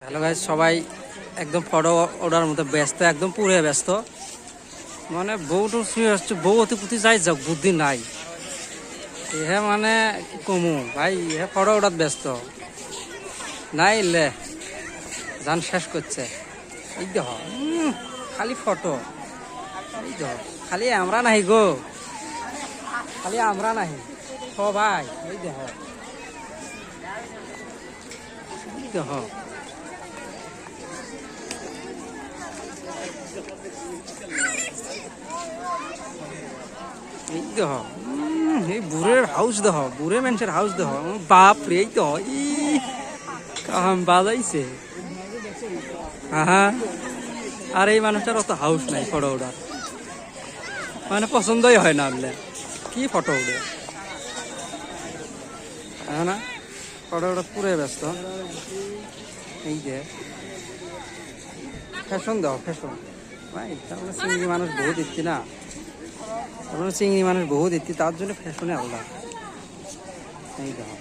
Hello guys, সবাই একদম photo ওঠার মতো ব্যস্ত, একদম পুরো ব্যস্ত। মানে বউটো শুয়ে আসছে, বউ অতি পুঁতি যাই যাক বুদ্ধি নাই। ইহে মানে কি কমু ভাই, ইহে ফটো ওঠার ব্যস্ত নাই লে যান শেষ করছে। এই দেখ খালি ফটো, এই দেখ খালি আমরা নাহি গো, খালি আমরা নাহি সবাই। এই দেখ এই দেখ এই দেখ এই বুড়ের হাউস দেহ, বুড়ে মানুষের হাউস দেহ। বাপ রে, এই তো ই কাম বাজাইছে। হ্যাঁ, আর এই মানুষটার অত হাউস নাই ফটো ওঠার, মানে পছন্দই হয় না। আনলে কি ফটো উঠে, হ্যাঁ না, ফটো ওঠার পুরে ব্যস্ত। এই যে ফ্যাশন দেওয়া, ফ্যাশন ভাই, তারপরে চিংড়ি মানুষ বহু দিচ্ছি না, তারপরে চিংড়ি মানুষ বহু দিচ্ছি, তার জন্য ফ্যাশনে আলাদা। এই দেখো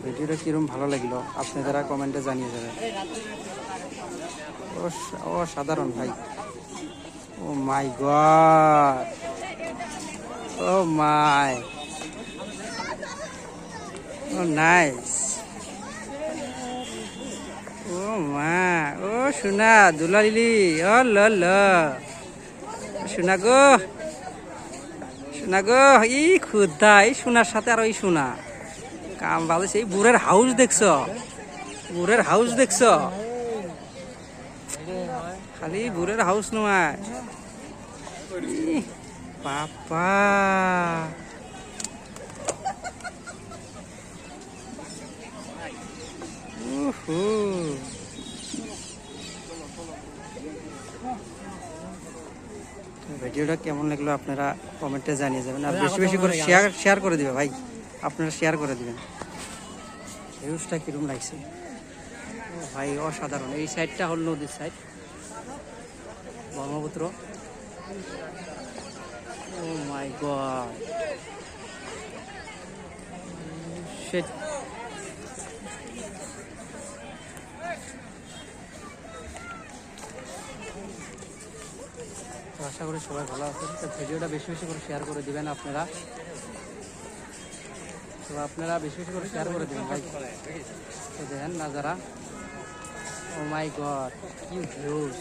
ভিডিওটা কিরম ভালো লাগলো আপনারা কমেন্টে জানিয়ে যাবেন। অসাধারণ ভাই, ও মাই গড, ও মাই, ও নাইস, ও মা, ও সোনা দুলালিলি, ও ল ল সোনা গো, সোনা গো, ই খুদা এই সোনার সাথে আর ওই সোনা কাম বাজেছে। এই বুড়ের হাউস দেখছ, বুড়ের হাউস দেখছ, খালি বুড়ের হাউস নয় বাপা। ভিডিওটা কেমন লাগলো আপনারা কমেন্টে জানিয়ে যাবেন, আর বেশি বেশি করে শেয়ার করে দিবে ভাই, আপনারা শেয়ার করে দিবেন। ভিউজটা কিরকম লাগছে ভাই, অসাধারণ। এই সাইডটা হল নদীর সাইড, ব্রহ্মপুত্র। ও মাই গড, শিট। আশা করি সবাই ভালো আছেন। তো ভিডিওটা বেশি বেশি করে শেয়ার করে দিবেন আপনারা, তো আপনারা বেশি বেশি করে শেয়ার করে দিবেন ভাই। তো দেখেন না যারা, ও মাই গড কি ভিউজ।